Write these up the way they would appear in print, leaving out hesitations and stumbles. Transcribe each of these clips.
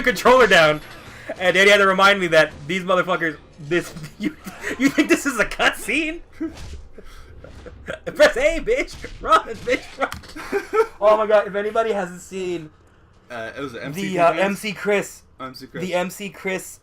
the controller down, and then he had to remind me that these motherfuckers. You think this is a cutscene? Press A, bitch. Run, bitch. Run. Oh my god! If anybody hasn't seen it was MC Chris. The MC Chris.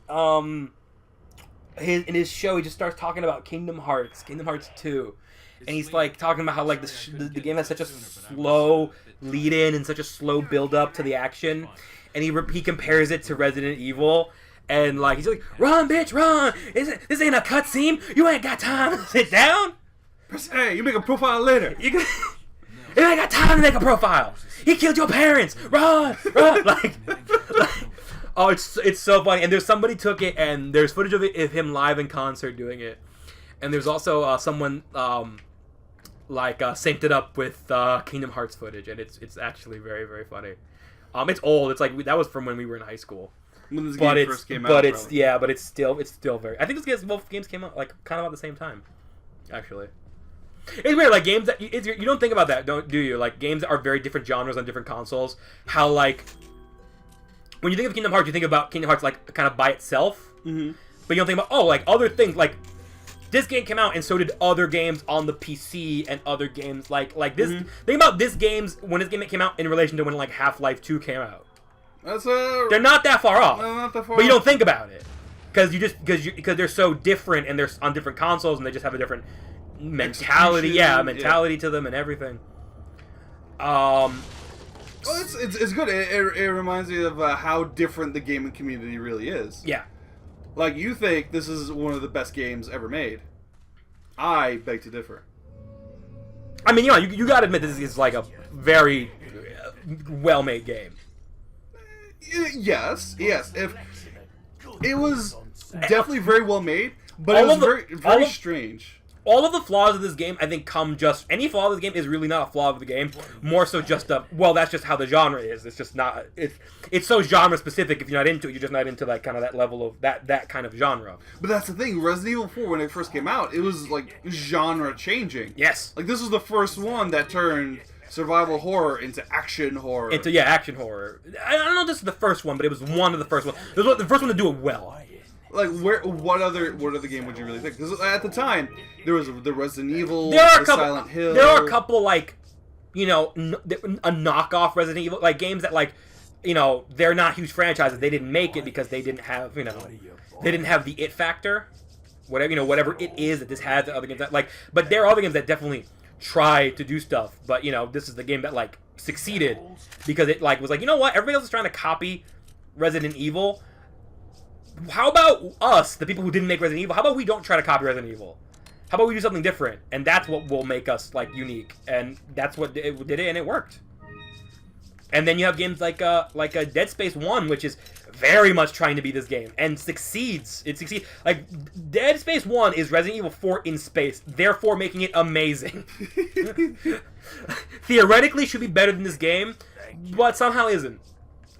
In his show, he just starts talking about Kingdom Hearts 2, and he's like talking about how like the game has such a slow lead in and such a slow build up to the action, and he compares it to Resident Evil, and like he's like, "Run, bitch, run! This ain't a cutscene. You ain't got time to sit down. Hey, you make a profile later. You ain't got time to make a profile. He killed your parents. Run, run!" like oh, it's so funny. And there's somebody took it, and there's footage of him live in concert doing it. And there's also someone synced it up with Kingdom Hearts footage, and it's actually very, very funny. It's old. It's like that was from when we were in high school. When this game first came out. But it's still very. I think both games came out like kind of at the same time, actually. It's weird, like games that you don't think about that, do you? Like games that are very different genres on different consoles. How like. When you think of Kingdom Hearts, you think about Kingdom Hearts like kind of by itself, but you don't think about like other things. Like this game came out, and so did other games on the PC and other games like this. Think about this games when this game came out in relation to when like Half-Life 2 came out. They're not that far off, but you don't think about it because they're so different and they're on different consoles and they just have a different mentality. Mentality to them and everything. Well, it's good. It reminds me of how different the gaming community really is. Yeah. Like, you think this is one of the best games ever made. I beg to differ. I mean, you gotta admit this is like a very well-made game. Yes. If it was definitely very well made, but it was very strange. All of the flaws of this game, I think, come just... Any flaw of this game is really not a flaw of the game. More so just a... Well, that's just how the genre is. It's just not... It's so genre-specific. If you're not into it, you're just not into that kind of that level of... That kind of genre. But that's the thing. Resident Evil 4, when it first came out, it was, like, genre-changing. Yes. Like, this was the first one that turned survival horror into action horror. Action horror. I don't know if this is the first one, but it was one of the first ones. It was the first one to do it well. Like, what other game would you really think? Because at the time, there was the Resident Evil, Silent Hill. There are a couple, like, a knockoff Resident Evil, like, games that, like, they're not huge franchises. They didn't make it because they didn't have, they didn't have the it factor. Whatever it is that this has that other games that, like, but there are other games that definitely try to do stuff. But, this is the game that, like, succeeded because it, like, was like, you know what? Everybody else is trying to copy Resident Evil. How about us, the people who didn't make Resident Evil? How about we don't try to copy Resident Evil? How about we do something different? And that's what will make us, like, unique. And that's what it did, and it worked. And then you have games like Dead Space 1, which is very much trying to be this game, and succeeds. It succeeds. Like, Dead Space 1 is Resident Evil 4 in space, therefore making it amazing. Theoretically, should be better than this game, but somehow isn't.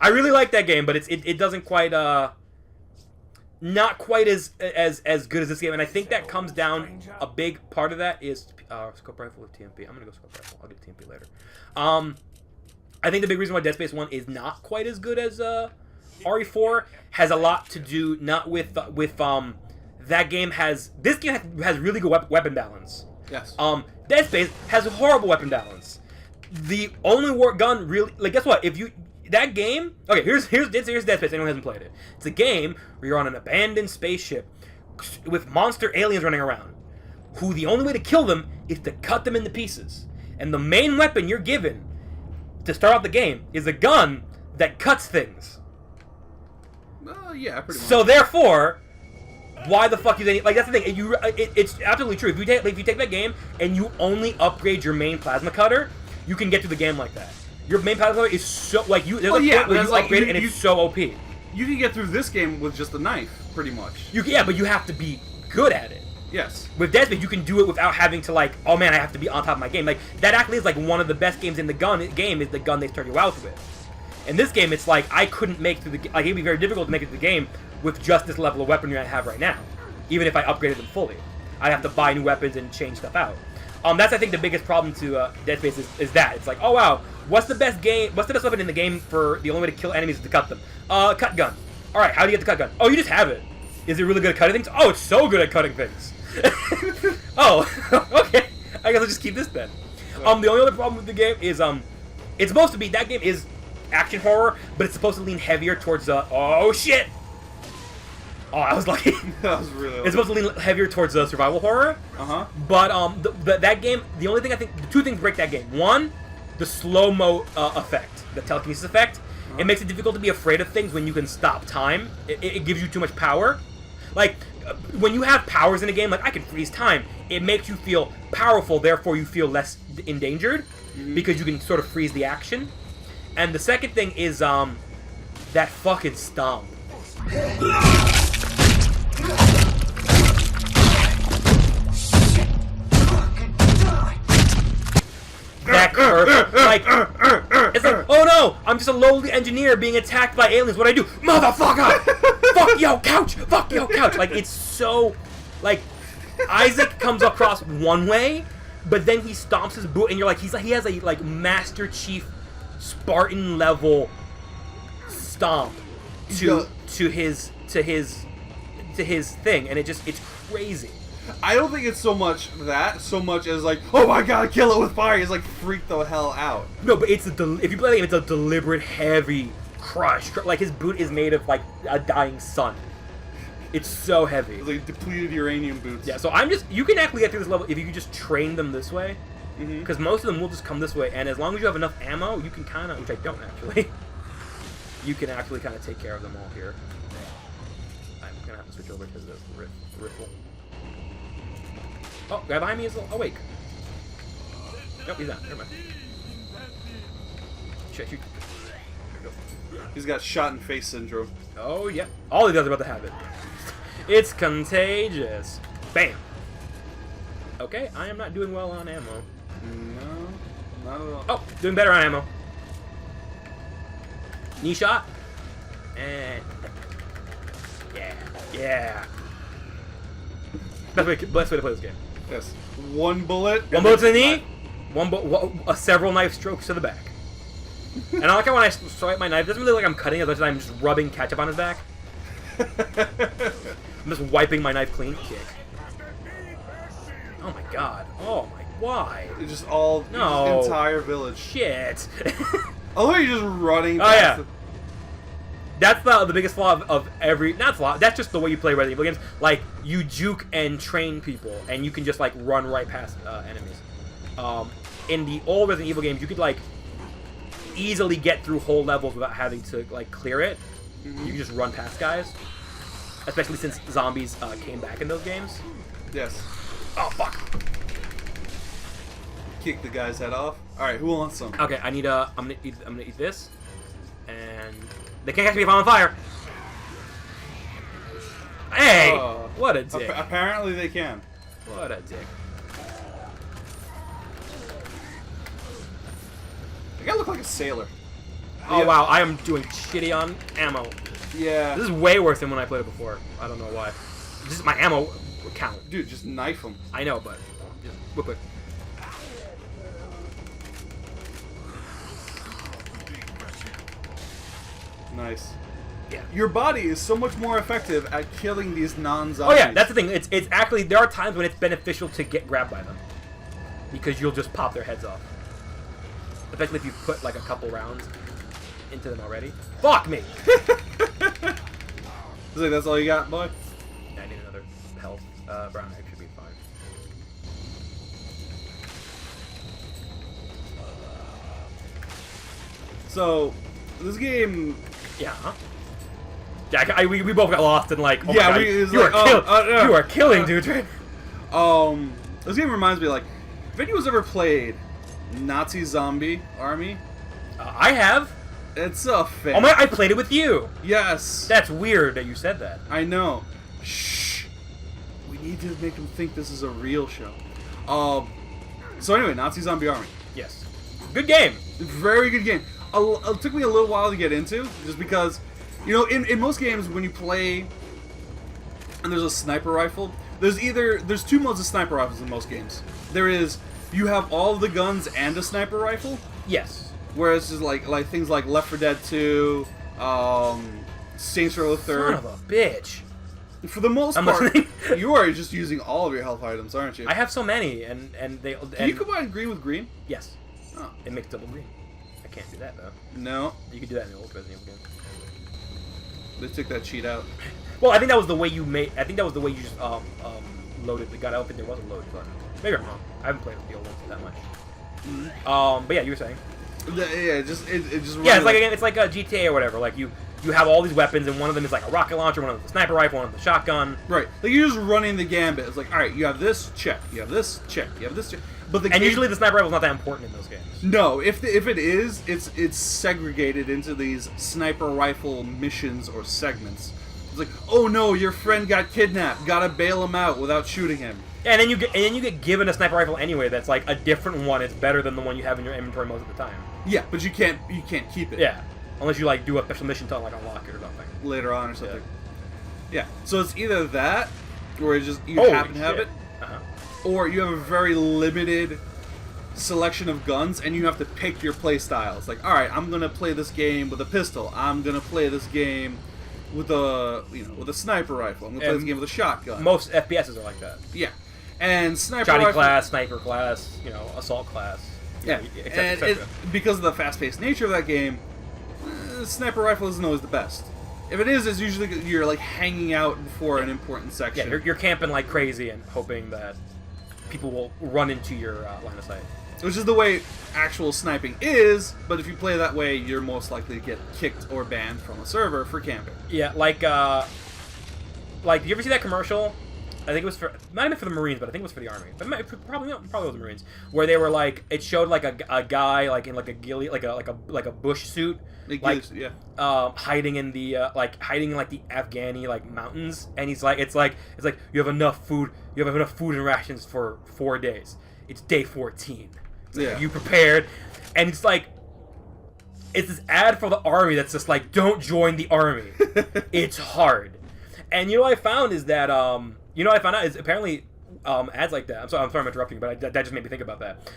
I really like that game, but it doesn't quite, not quite as good as this game, and I think that comes down, a big part of that is scope rifle with TMP. I'm gonna go scope rifle. I'll get TMP later. I think the big reason why Dead Space 1 is not quite as good as RE4 has a lot to do not with that game has really good weapon balance. Yes. Dead Space has a horrible weapon balance. The only gun really, like, guess what? If you that game, okay, here's Dead Space. Anyone hasn't played it? It's a game where you're on an abandoned spaceship with monster aliens running around, who the only way to kill them is to cut them into pieces. And the main weapon you're given to start out the game is a gun that cuts things. Yeah, pretty much. So therefore, why the fuck use any? Like, that's the thing. It's absolutely true. If you take that game and you only upgrade your main plasma cutter, you can get through the game like that. Your main plasma cutter is so there's a point where you upgrade it and it's so OP. You can get through this game with just a knife, pretty much. But you have to be good at it. Yes. With Dead Space, you can do it without having to, like, oh man, I have to be on top of my game. Like, that actually is like one of the best games in the game is the gun they start you out with. In this game, it's like I couldn't make through the like it'd be very difficult to make it through the game with just this level of weaponry I have right now. Even if I upgraded them fully, I'd have to buy new weapons and change stuff out. That's, I think, the biggest problem to Dead Space is that it's like, oh wow, What's the best weapon in the game for the only way to kill enemies is to cut them? Cut gun. All right, how do you get the cut gun? Oh, you just have it. Is it really good at cutting things? Oh, it's so good at cutting things. Oh, okay. I guess I'll just keep this then. The only other problem with the game is it's supposed to be that game is action horror, but it's supposed to lean heavier towards the oh shit. Oh, I was lucky. That was really. It's supposed to lean heavier towards the survival horror. But that game, the only thing I think, the two things break that game. One, the slow-mo effect, the telekinesis effect. It makes it difficult to be afraid of things when you can stop time. It gives you too much power. Like, when you have powers in a game, like I can freeze time, it makes you feel powerful, therefore you feel less endangered, because you can sort of freeze the action. And the second thing is, that fucking stomp. That curve, like, it's like, oh no, I'm just a lowly engineer being attacked by aliens. What do I do? Motherfucker! Fuck yo, couch! Fuck yo, couch! Like, it's so, like, Isaac comes across one way, but then he stomps his boot, and you're like, he has a, like, Master Chief Spartan level stomp to his thing, and it's crazy. I don't think it's so much as like, oh my god, kill it with fire. He's like, freak the hell out. No, but if you play the game, it's a deliberate, heavy crush. Like, his boot is made of, like, a dying sun. It's so heavy. It's like depleted uranium boots. Yeah, so you can actually get through this level if you can just train them this way. Because most of them will just come this way, and as long as you have enough ammo, you can kind of, which I don't actually, you can actually kind of take care of them all here. I'm going to have to switch over to the riffle. Oh, guy behind me is awake. Nope, he's not. Never mind. Shoot. He's got shot in face syndrome. Oh, yeah. All the guys are about to have it. It's contagious. Bam. Okay, I am not doing well on ammo. No, not at all. Oh, doing better on ammo. Knee shot. And... Yeah. Best way to play this game. Yes. One bullet. One bullet to the knee. Several knife strokes to the back. And I like how when I swipe my knife, it doesn't really look like I'm cutting as much as I'm just rubbing ketchup on his back. I'm just wiping my knife clean. Kick. Oh my god. Oh my. Why? It's just all. No. Just entire village. Shit. Oh, you're just running. Oh yeah. That's the biggest flaw of every... Not flaw, that's just the way you play Resident Evil games. Like, you juke and train people, and you can just, like, run right past enemies. In the old Resident Evil games, you could, like, easily get through whole levels without having to, like, clear it. You can just run past guys. Especially since zombies came back in those games. Yes. Oh, fuck. Kick the guy's head off. Alright, who wants some? Okay, I need I'm gonna eat this. And... They can't catch me if I'm on fire. Hey! What a dick. Apparently they can. What a dick. The guy look like a sailor. Oh wow, I am doing shitty on ammo. Yeah. This is way worse than when I played it before. I don't know why. This is my ammo count. Dude, just knife him. I know, but just real quick. Nice. Yeah. Your body is so much more effective at killing these non-zombies. Oh yeah, that's the thing. It's actually, there are times when it's beneficial to get grabbed by them. Because you'll just pop their heads off. Especially if you put like a couple rounds into them already. Fuck me! Like, that's all you got, boy? Yeah, I need another health. Brown egg should be fine. So, this game... Yeah, huh? Yeah, we both got lost in like, oh yeah, my God, you are killing dudes, right? This game reminds me, like, if anyone's ever played Nazi Zombie Army... I have. It's a fan. Oh my, I played it with you. Yes. That's weird that you said that. I know. Shh. We need to make them think this is a real show. So anyway, Nazi Zombie Army. Yes. Good game. Very good game. It took me a little while to get into, just because, you know, in most games when you play and there's a sniper rifle, there's two modes of sniper rifles in most games. There is, you have all the guns and a sniper rifle. Yes. Whereas just like things like Left 4 Dead 2, Saints Row the Third. Son of a bitch. For the most part, you are just using all of your health items, aren't you? I have so many, and they. Can you combine green with green? Yes. Oh. It makes double green. I can't do that though. No. You could do that in the old Resident Evil game. They took that cheat out. Well, I think that was the way you made. I think that was the way you just loaded the gun. I don't think there was a load button. Maybe I'm wrong. I haven't played with the old ones that much. But yeah, you were saying. Yeah, it just. Yeah, it's like again, it's like a GTA or whatever. Like you have all these weapons, and one of them is like a rocket launcher, one of them is a sniper rifle, one of them is a shotgun. Right. Like you're just running the gambit. It's like, all right, you have this, check. You have this, check. You have this, check. But usually the sniper rifle is not that important in those games. No, if it is, it's segregated into these sniper rifle missions or segments. It's like, oh no, your friend got kidnapped. Gotta bail him out without shooting him. Yeah, and then you get given a sniper rifle anyway. That's like a different one. It's better than the one you have in your inventory most of the time. Yeah, but you can't keep it. Yeah, unless you like do a special mission to like unlock it or something later on or something. Yeah. So it's either that, or it's just you Holy happen to have shit. it, or you have a very limited selection of guns, and you have to pick your play styles. Like, all right, I'm gonna play this game with a pistol. I'm gonna play this game with a sniper rifle. I'm gonna play this game with a shotgun. Most FPSs are like that. Yeah, and sniper Johnny rifle, class, sniper class, assault class. Yeah, et cetera. Because of the fast-paced nature of that game, sniper rifle isn't always the best. If it is, it's usually you're like hanging out before an important section. Yeah, you're camping like crazy and hoping that people will run into your line of sight. Which is the way actual sniping is, but if you play that way, you're most likely to get kicked or banned from a server for camping. Yeah, like did you ever see that commercial? I think it was might have been for the Marines, but I think it was for the Army. But probably was the Marines, where they were like, it showed like a guy like in like a ghillie, like a bush suit, hiding in the hiding in like the Afghani like mountains, and he's like, it's like you have enough food and rations for 4 days. It's day 14. Yeah. Are you prepared? And it's like, it's this ad for the Army that's just like, don't join the Army. It's hard. And what I found is that I found out is apparently ads like that. I'm sorry I'm interrupting, but that just made me think about that.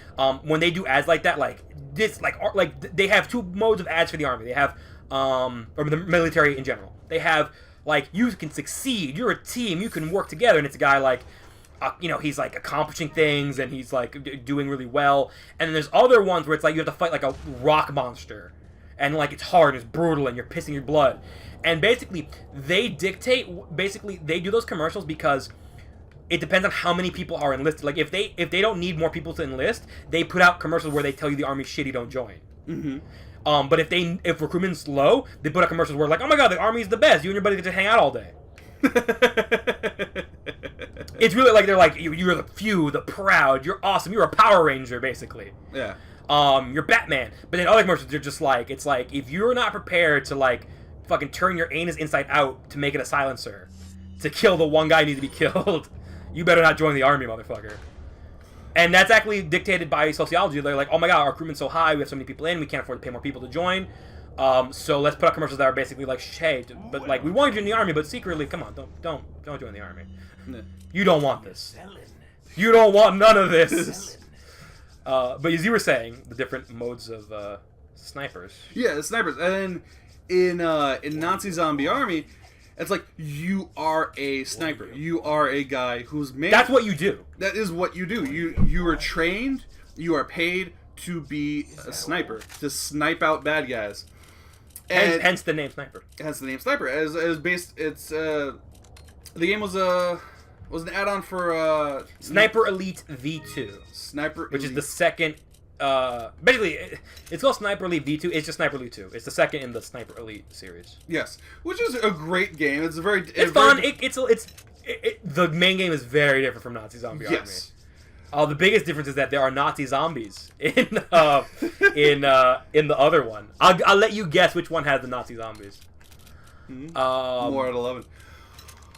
When they do ads like that, like this, like they have two modes of ads for the Army. They have or the military in general. They have like, you can succeed. You're a team. You can work together. And it's a guy like, he's like accomplishing things and he's like doing really well. And then there's other ones where it's like you have to fight like a rock monster, and like it's hard, and it's brutal, and you're pissing your blood. And basically, they do those commercials because it depends on how many people are enlisted. Like if they don't need more people to enlist, they put out commercials where they tell you the Army's shitty, don't join. Mm-hmm. But if recruitment's low, they put out commercials where like, oh my god, the Army's the best. You and your buddy get to hang out all day. It's really like they're like, you're the few, the proud, you're awesome, you're a Power Ranger, basically. Yeah. You're Batman. But then other commercials, they're just like, it's like, if you're not prepared to like fucking turn your anus inside out to make it a silencer, to kill the one guy who needs to be killed, you better not join the Army, motherfucker. And that's actually dictated by sociology. They're like, oh my god, our recruitment's so high, we have so many people in, we can't afford to pay more people to join. So let's put out commercials that are basically like, hey, but like, we want you in the Army, but secretly, come on, don't join the Army. You don't want this. You don't want none of this. But as you were saying, the different modes of snipers. Yeah, the snipers. And then in Nazi Zombie Army, it's like, you are a sniper. You are a guy who's made... That's what you do. That is what you do. You are trained, you are paid to be a sniper, to snipe out bad guys. And hence the name Sniper. Hence the name Sniper. As based, it's the game was an add-on for Sniper Elite V2. Sniper, which is the second. Basically, it's called Sniper Elite V2. It's just Sniper Elite 2. It's the second in the Sniper Elite series. Yes, which is a great game. It's it's fun. The main game is very different from Nazi Zombie Army. Yes. The biggest difference is that there are Nazi zombies in the other one. I'll let you guess which one has the Nazi zombies. Mm-hmm. More at 11.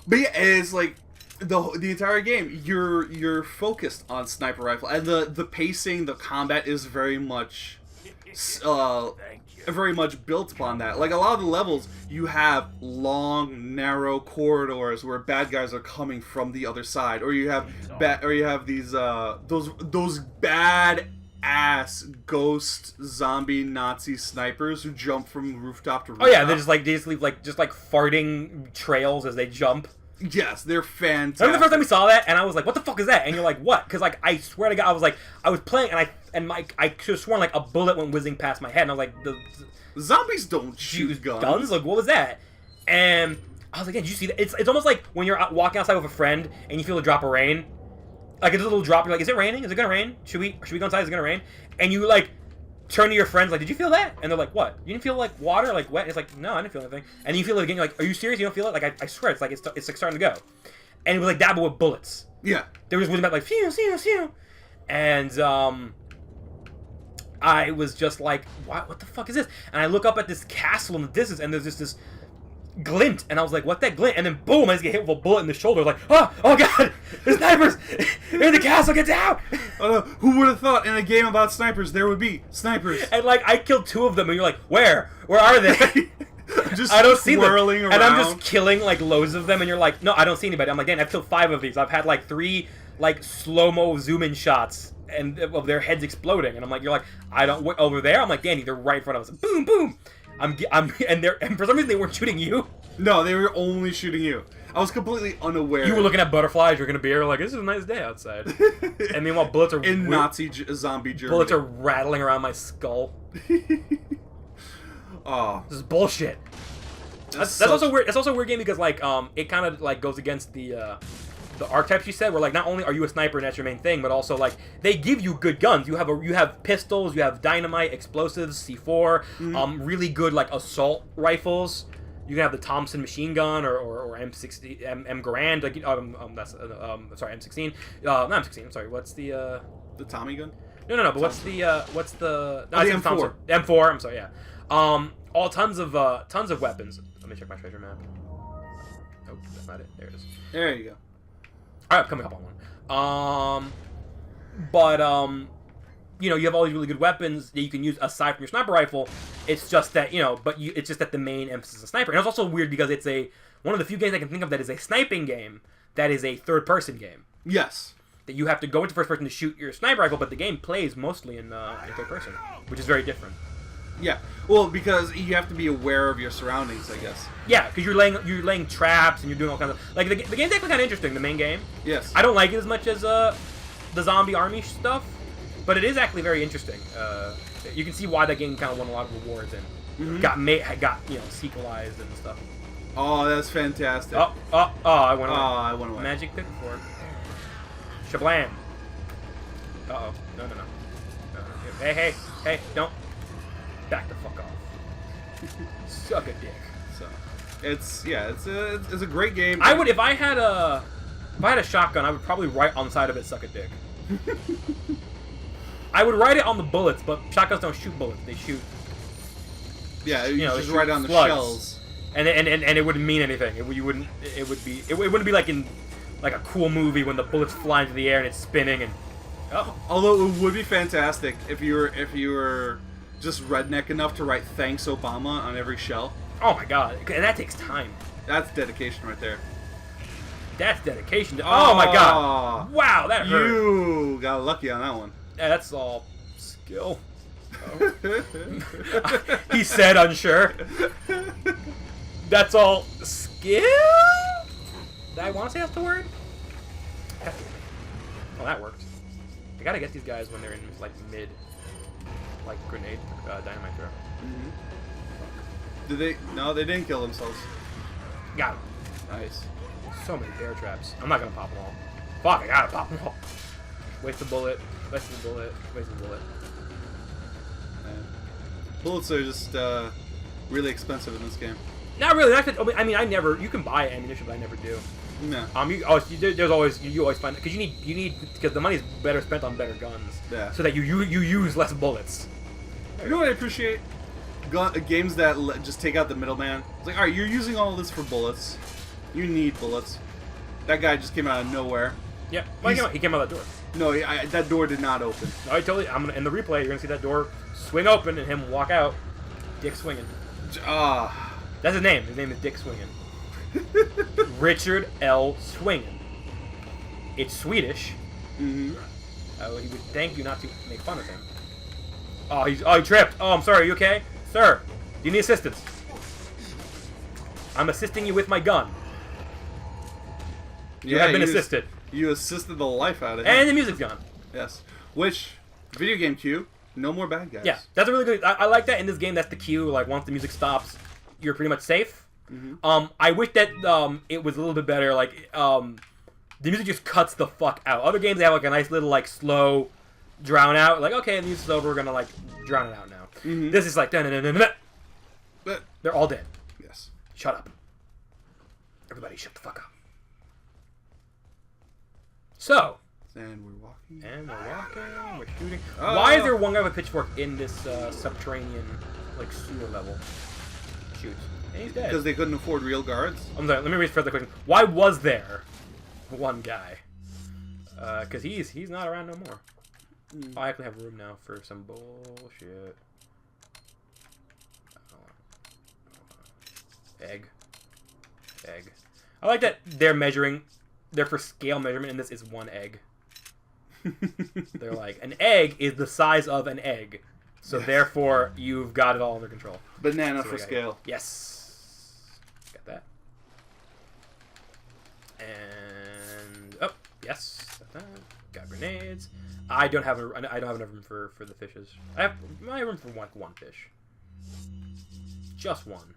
But yeah, it's like the entire game. You're focused on sniper rifle, and the pacing, the combat is very much built upon that. Like a lot of the levels, you have long, narrow corridors where bad guys are coming from the other side, or you have these those bad ass ghost zombie Nazi snipers who jump from rooftop to rooftop. Oh yeah, they just leave like farting trails as they jump. Yes, they're fantastic. I remember the first time we saw that, and I was like, "What the fuck is that?" And you're like, "What?" Because like I swear to God, I was playing, and I could have sworn like a bullet went whizzing past my head, and I was like, "The zombies don't shoot guns." Like, what was that? And I was like, "Yeah, did you see that?" It's almost like when you're walking outside with a friend and you feel a drop of rain, like it's a little drop. You're like, "Is it raining? Is it gonna rain? Should we go inside? Is it gonna rain?" And you like turn to your friends like, "Did you feel that?" And they're like, "What? You didn't feel like water, like wet?" And it's like, "No, I didn't feel anything." And you feel it again. You're like, "Are you serious? You don't feel it?" Like I swear, it's like starting to go. And it was like that, but with bullets. Yeah. They were just whizzing back like phew, phew, phew. And I was just like, what the fuck is this? And I look up at this castle in the distance, and there's just this glint, and I was like, what that glint? And then boom, I just get hit with a bullet in the shoulder, like, oh god, there's snipers in the castle, get down! Oh no, who would have thought in a game about snipers there would be snipers? And like, I killed 2 of them, and you're like, where are they? Just I don't see them, around. and I'm just killing like loads of them, and you're like, no, I don't see anybody. I'm like, Dan, I've killed 5 of these. I've had like 3 like slow-mo zoom-in shots and of their heads exploding, and I'm like, you're like, I don't over there. I'm like, Danny, they're right in front of us. Boom, boom. And for some reason they weren't shooting you. No, they were only shooting you. I was completely unaware. You were looking at butterflies, drinking a beer, like, this is a nice day outside. And meanwhile, bullets are in Nazi zombie Germany. Bullets are rattling around my skull. Oh, this is bullshit. That's also weird. It's also a weird game because like it kind of like goes against the archetypes you said, where like not only are you a sniper and that's your main thing, but also like they give you good guns. You have pistols, you have dynamite, explosives, C4, really good like assault rifles. You can have the Thompson machine gun or M60 M Garand, like that's sorry, M16. Not M16. I'm sorry. What's the Tommy gun? No. But Thompson. what's the the M4. Thompson. M4. I'm sorry. Yeah. All tons of weapons. Let me check my treasure map. Nope, that's not it. There it is. There you go. All right, coming up on one. You know, you have all these really good weapons that you can use aside from your sniper rifle. It's just that it's just that the main emphasis is sniper. And it's also weird because it's one of the few games I can think of that is a sniping game that is a third-person game. Yes. That you have to go into first person to shoot your sniper rifle, but the game plays mostly in third person, which is very different. Yeah, well, because you have to be aware of your surroundings, I guess. Yeah, because you're laying traps and you're doing all kinds of like the game's actually kind of interesting. The main game. Yes. I don't like it as much as the zombie army stuff, but it is actually very interesting. You can see why that game kind of won a lot of awards and got sequelized and stuff. Oh, that's fantastic. I went away. I went away. Magic pick fork. Shablam. No. Hey, don't. Back the fuck off. Suck a dick. So, it's a great game. I would if I had a shotgun, I would probably write on the side of it "suck a dick." I would write it on the bullets, but shotguns don't shoot bullets; they shoot. Yeah, you just write on the slugs. shells. And it wouldn't mean anything. It wouldn't be like in like a cool movie when the bullets fly into the air and it's spinning and. Oh. Although it would be fantastic if you were just redneck enough to write "Thanks Obama" on every shell. Oh my god, and that takes time. That's dedication right there. That's dedication. Oh my god! Wow, that hurt. You got lucky on that one. Yeah, that's all skill. Oh. He said, unsure. That's all skill. Did I want to say that's the word? Oh, that worked. I gotta get these guys when they're in like mid. Like grenade, dynamite throw. Did they? No, they didn't kill themselves. Got him. Nice. So many bear traps. I'm not gonna pop them all. Fuck, I gotta pop them all. Waste the bullet. Waste the bullet. Waste the bullet. Bullets are just really expensive in this game. Not really. I mean, I never. You can buy ammunition, but I never do. No. You always find because you need because the money's better spent on better guns. Yeah. So that you use less bullets. You know what I appreciate? Games that just take out the middleman. It's like, all right, you're using all of this for bullets. You need bullets. That guy just came out of nowhere. Yeah. Well, he came out that door. No, that door did not open. No, in the replay, you're gonna see that door swing open and him walk out. Dick swinging. That's his name. His name is Dick Swinging. Richard L. Swingen. It's Swedish. Mm-hmm. He would thank you not to make fun of him. Oh, he tripped. Oh, I'm sorry. Are you okay? Sir, do you need assistance? I'm assisting you with my gun. You have been assisted. You assisted the life out of him. And the music's gone. Yes. Which, video game cue, no more bad guys. Yeah, that's a really good... I like that in this game. That's the cue. Like, once the music stops, you're pretty much safe. Mm-hmm. I wish that it was a little bit better. Like, the music just cuts the fuck out. Other games, they have, like, a nice little, like, slow drown out. Like, okay, the music's over. We're gonna, like, drown it out now. Mm-hmm. This is like... They're all dead. Yes. Shut up. Everybody shut the fuck up. So... And we're walking. We're shooting. Why is there one guy with a pitchfork in this subterranean, like, sewer level? Shoot. And he's dead. Because they couldn't afford real guards? I'm sorry, let me rephrase the question. Why was there one guy? Because he's not around no more. I actually have room now for some bullshit. Egg. I like that they're for scale measurement, and this is one egg. They're like, an egg is the size of an egg, so therefore you've got it all under control. Banana for scale. Yes, got that. And yes, got grenades. I don't have enough room for the fishes. I have room for one fish, just one.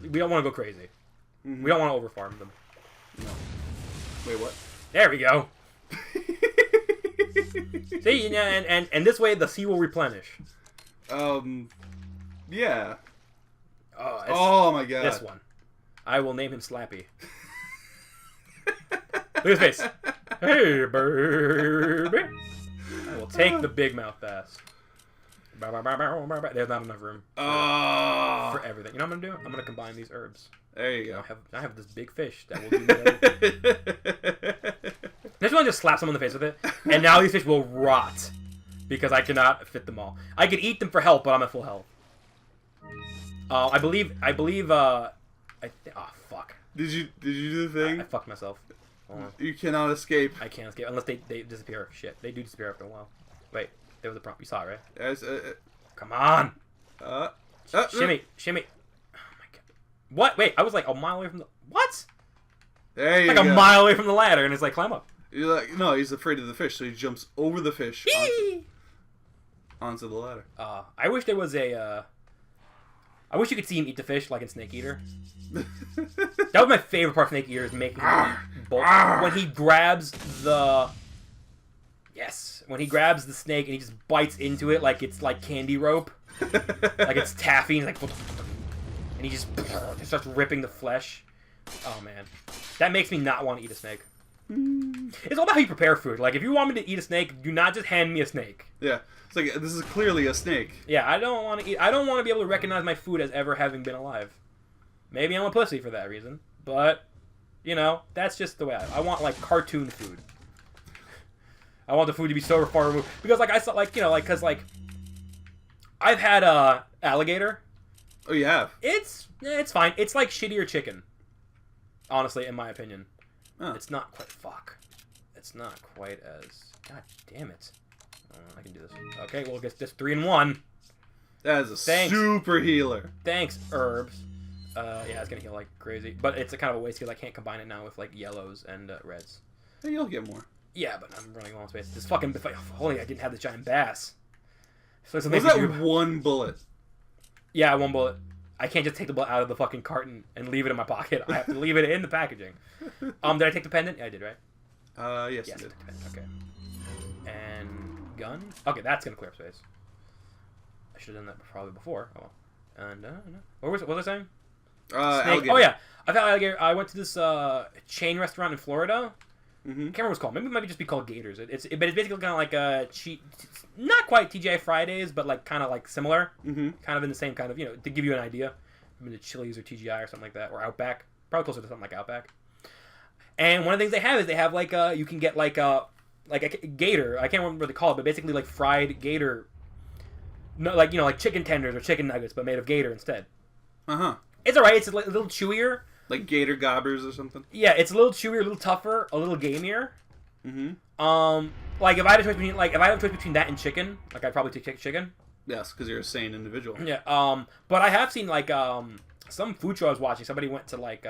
We don't want to go crazy. Mm-hmm. We don't want to overfarm them. No. Wait, what? There we go. See, and this way the sea will replenish. Yeah. Oh, my god. This one. I will name him Slappy. Look at his face. Hey, baby. I will take the big mouth bass. There's not enough room for everything. You know what I'm gonna do? I'm gonna combine these herbs. There you go. I have this big fish that will do everything. This one just slaps them in the face with it, and now these fish will rot because I cannot fit them all. I could eat them for health, but I'm at full health. I believe. Oh fuck. Did you do the thing? I fucked myself. You cannot escape. I can't escape unless they disappear. Shit, they do disappear after a while. Wait, there was a prompt. You saw it, right? As, Come on. Shimmy. Oh my god. What? Wait, I was like a mile away from the... What? There you go. A mile away from the ladder, and it's like, climb up. You're like, no, he's afraid of the fish, so he jumps over the fish onto the ladder. I wish there was a... I wish you could see him eat the fish like in Snake Eater. That was my favorite part of Snake Eater, is making him eat both. When he grabs the... Yes. When he grabs the snake and he just bites into it like it's like candy rope. Like it's taffy, and he's like... And he just starts ripping the flesh. Oh, man. That makes me not want to eat a snake. It's all about how you prepare food. Like, if you want me to eat a snake, do not just hand me a snake. Yeah. It's like, this is clearly a snake. Yeah, I don't want to eat... I don't want to be able to recognize my food as ever having been alive. Maybe I'm a pussy for that reason. But, you know, that's just the way I want, like, cartoon food. I want the food to be so far removed. Because, like, I saw, like, you know, like, because, like... I've had, alligator. Oh, you have? It's fine. It's like shittier chicken. Honestly, in my opinion. Oh. It's not quite... Fuck. It's not quite as... God damn it. I can do this. Okay, well, I guess just 3 in 1. That is a super healer. Thanks, herbs. Yeah, it's gonna heal like crazy. But it's a kind of a waste because I can't combine it now with, like, yellows and reds. Hey, you'll get more. Yeah, but I'm running low on space. This fucking... Holy, I didn't have this giant bass. So was that one bullet? Yeah, 1 bullet. I can't just take the bullet out of the fucking carton and leave it in my pocket. I have to leave it in the packaging. Did I take the pendant? Yeah, I did, right? Yes, you did. Okay. And gun? Okay, that's gonna clear up space. I should have done that probably before. Oh well. And no. What was I saying? Alligator. Oh yeah, I've had alligator. I went to this chain restaurant in Florida. Mm-hmm. I can't remember what it's called. Maybe it might just be called Gators. But it's basically kind of like a cheat, not quite TGI Fridays, but like kind of like similar, kind of in the same kind of, you know, to give you an idea. I mean, the Chili's or TGI or something like that, or Outback, probably closer to something like Outback. And one of the things they have is they have like you can get like a gator. I can't remember what they call it, but basically like fried gator. No, like, you know, like chicken tenders or chicken nuggets, but made of gator instead. It's alright. It's a little chewier. Like gator gobbers or something? Yeah, it's a little chewier, a little tougher, a little gamier. Like if I had a choice between that and chicken, like I'd probably take chicken. Yes, because you're a sane individual. Yeah. But I have seen like some food show I was watching. Somebody went to like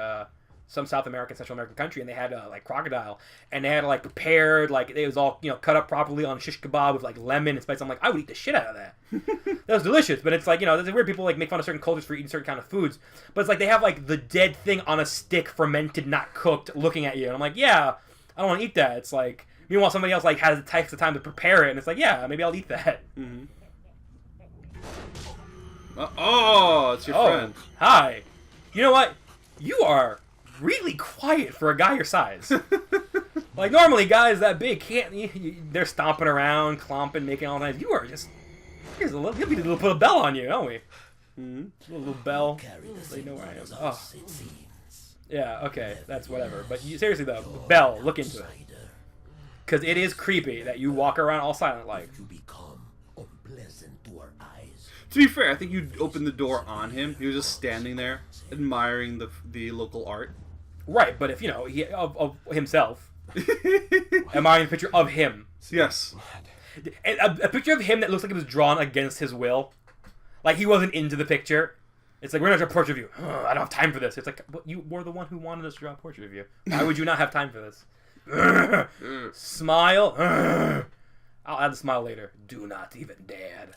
some South American, Central American country, and they had like crocodile, and they had like prepared, like it was all cut up properly on shish kebab with like lemon and spice. I'm like, I would eat the shit out of that. That was delicious. But it's like there's weird people like make fun of certain cultures for eating certain kind of foods. But it's like they have like the dead thing on a stick, fermented, not cooked, looking at you, and I'm like, yeah, I don't want to eat that. It's like meanwhile somebody else like takes the time to prepare it, and it's like, yeah, maybe I'll eat that. Mm-hmm. Oh, it's your friend. Hi. You know what? You are really quiet for a guy your size. Like normally guys that big can't. They're stomping around, clomping, making all that. You are just. Here's a little. You'll be a little put a bell on you, don't we? Mm-hmm. A little bell. So you know where I am. Oh. Yeah. Okay. That's whatever. But seriously though, bell. Look into it. Because it is creepy that you walk around all silent like. To be fair, I think you opened the door on him. He was just standing there, admiring the local art. Right, but if he of himself, admiring a picture of him. Yes. A picture of him that looks like it was drawn against his will, like he wasn't into the picture. It's like, we're not going to draw a portrait of you. I don't have time for this. It's like, but you were the one who wanted us to draw a portrait of you. Why would you not have time for this? Smile. I'll add the smile later. Do not even dad.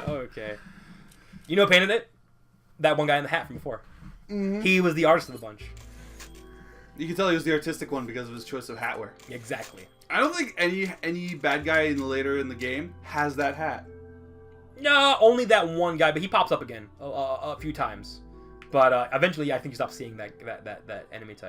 Okay. You know who painted it? That one guy in the hat from before. Mm-hmm. He was the artist of the bunch. You can tell he was the artistic one because of his choice of hat wear. Exactly. I don't think any bad guy later in the game has that hat. No, only that one guy, but he pops up again a few times. But eventually, I think you stop seeing that enemy type.